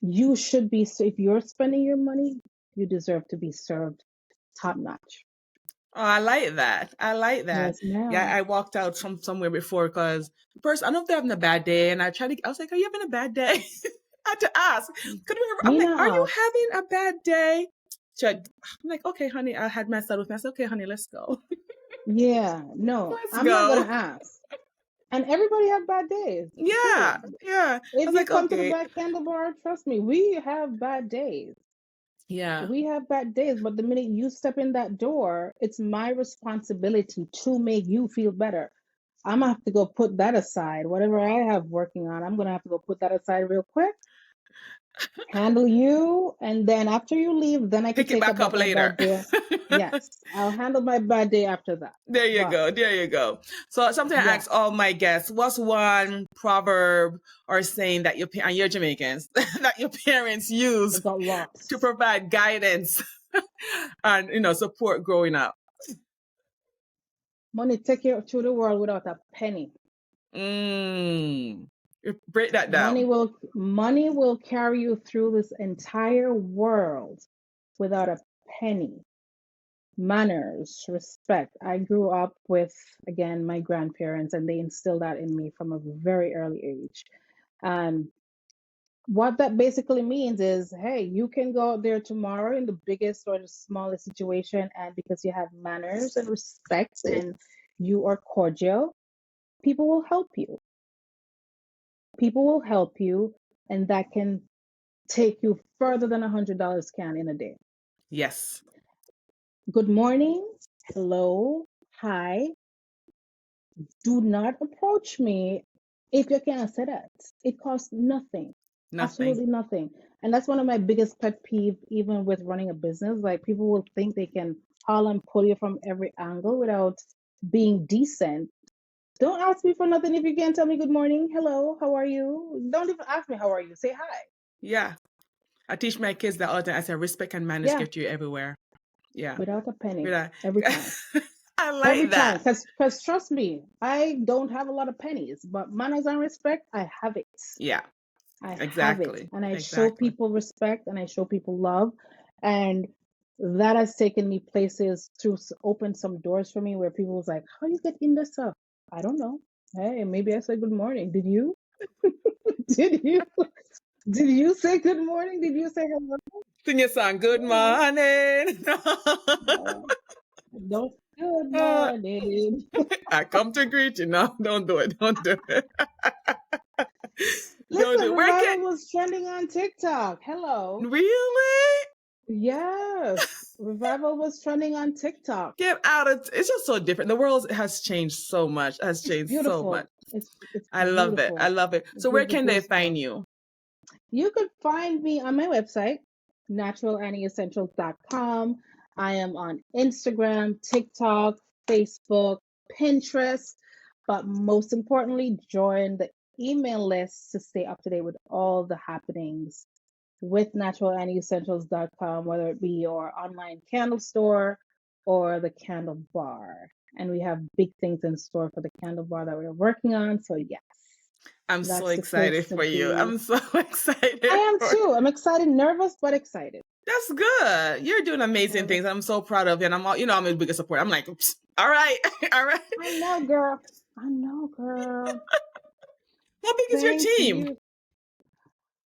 you should be, so if you're spending your money, you deserve to be served top notch. Oh, I like that. I like that. Yes, Yeah, ma'am. I walked out from somewhere before because the person, I don't know if they're having a bad day, and I was like, "Are you having a bad day?" I had to ask. I'm Me like, "Are you not ask. having a bad day?" I'm like, "Okay, honey." I had my son with me. I said, "Okay, honey, let's go. Yeah, no, Let's I'm not go." gonna ask. And everybody have bad days. Yeah, Period. yeah. I If was you like, come to the "Okay." Black Candle Bar, trust me, we have bad days. Yeah. We have bad days, but the minute you step in that door, it's my responsibility to make you feel better. I'm gonna have to go put that aside. Whatever I have working on, I'm gonna have to go put that aside real quick, handle you, and then after you leave, then I could Pick it take back up about my later. bad day. Yes, I'll handle my bad day after that. There you But go. There you go. So something I yes, ask all my guests: what's one proverb or saying that and you're Jamaicans that your parents I use got to lots. provide guidance and support growing up? Money take you through the world without a penny. Mm. Break that down. Money will carry you through this entire world without a penny. Manners, respect. I grew up with, again, my grandparents, and they instilled that in me from a very early age. And what that basically means is, hey, you can go out there tomorrow in the biggest or the smallest situation, and because you have manners and respect and you are cordial, people will help you. People will help you, and that can take you further than $100 can in a day. Yes. Good morning, hello, hi. Do not approach me if you can't say that. It costs nothing, Nothing. absolutely nothing. And that's one of my biggest pet peeve, even with running a business. Like, people will think they can haul and pull you from every angle without being decent. Don't ask me for nothing if you can't tell me good morning, hello, how are you? Don't even ask me how are you. Say hi. Yeah. I teach my kids that all the time. I say respect and manners Yeah, get you everywhere. Yeah. without a penny, Without- every time. I Every like time, that. because trust me, I don't have a lot of pennies, but manners and respect, I have it. Yeah. I have it, Exactly. and I show Exactly. people respect and I show people love, and that has taken me places to open some doors for me where people was like, "How you get in this stuff?" I don't know. Hey, maybe I said good morning. Did you? Did you? Did you say good morning? Did you say hello? Sing your song. Good Yeah. morning. Don't. Good Uh, morning. I come to greet you. No, don't do it. Don't do it. Don't do Listen, it. Where can Revival was trending on TikTok. Hello. really Yes, Revival was trending on TikTok. get out of it's just so different. The world has changed so much. Has It's changed so much. beautiful. It's I love it. I beautiful. love it. It So where gives you can they find goosebumps. you? You could find me on my website, NaturalAnnieEssentials.com. I am on Instagram, TikTok, Facebook, Pinterest, but most importantly, join the email list to stay up to date with all the happenings with NaturalAnnieEssentials.com, whether it be your online candle store or the candle bar. And we have big things in store for the candle bar that we're working on. So, yes, I'm so that's the excited place to for you. be. I'm so I excited am for too. I'm excited, nervous, but excited. That's good. You're doing amazing Nervous. things. I'm so proud of you. And I'm his biggest supporter. I'm like, "Psst, all right, all right. I know, girl. I know, girl. How big is your Thank team? you.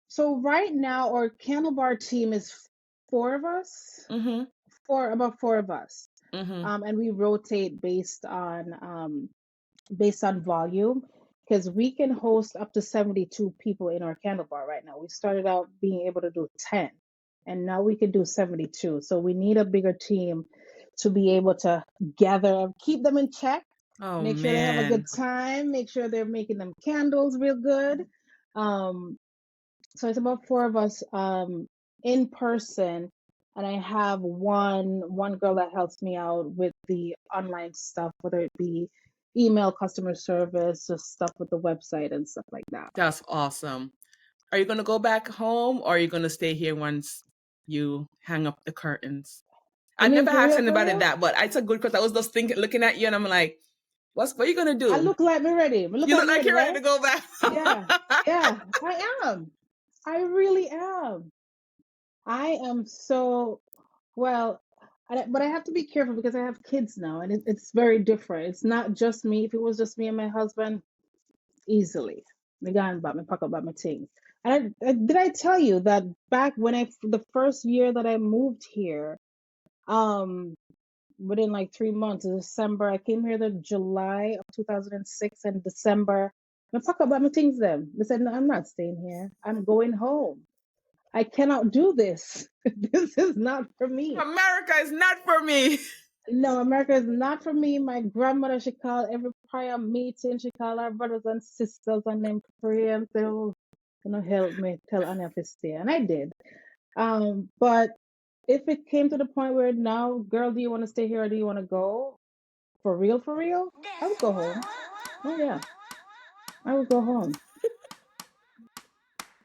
So right now, our candle bar team is four of us. Mm-hmm. About four of us. Mm-hmm. And we rotate based on volume, because we can host up to 72 people in our candle bar right now. We started out being able to do 10, and now we can do 72. So we need a bigger team to be able to gather, keep them in check, Oh make sure they have a good man. time, make sure they're making them candles real good. So it's about 4 of us in person, and I have one girl that helps me out with the online stuff, whether it be email, customer service, just stuff with the website and stuff like that. That's awesome. Are you going to go back home, or are you going to stay here once you hang up the curtains? I You mean never for asked real, for anybody real? that, but it's a good because I was just thinking, looking at you, and I'm like, what are you going to I do? look like me ready. Look You like look me like ready, you're ready to right? go back. Yeah, yeah, I am. I really am. I am so well, but I have to be careful because I have kids now, and it's very different. It's not just me. If it was just me and my husband, easily, me gone about me pack up about my things. And did I tell you that back when the first year that I moved here, um, within like 3 months, in December, I came here the July of 2006, and December, I pack up about my things. Them, they said, no, I'm not staying here. I'm going home. I cannot do this. This is not for me. America is not for me. No, America is not for me. My grandmother, she called every prayer meeting. She called our brothers and sisters and then pray and say, oh, help me, tell Annie to stay. And I did. But if it came to the point where now, girl, do you want to stay here or do you want to go? For real, I would go home. Oh, yeah. I would go home.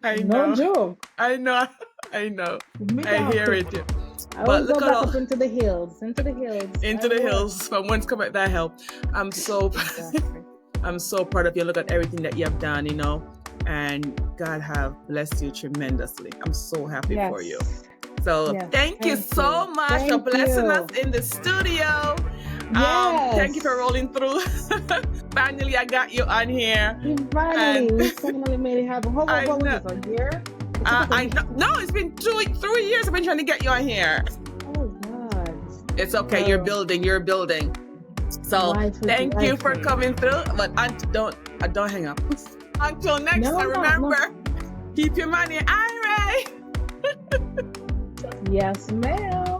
I No know. joke. I know. I know. Me I down hear to. it. I But would look go at back all up into the hills. Into the hills. into I the would. hills from whence cometh thy help. I'm so Exactly. I'm so proud of you. Look at everything that you have done, and God have blessed you tremendously. I'm so happy for you. Yes. So Yes, thank you so much for Thank blessing you. us in the studio. Yes. Thank you for rolling through. Finally, I got you on here. We finally made it happen. What I was know. this, a year? No, it's been 3 years I've been trying to get you on here. Oh, God. It's okay. You're building. So thank you for coming through. But don't hang up. Until next time, remember, keep your money IRA. Yes, ma'am.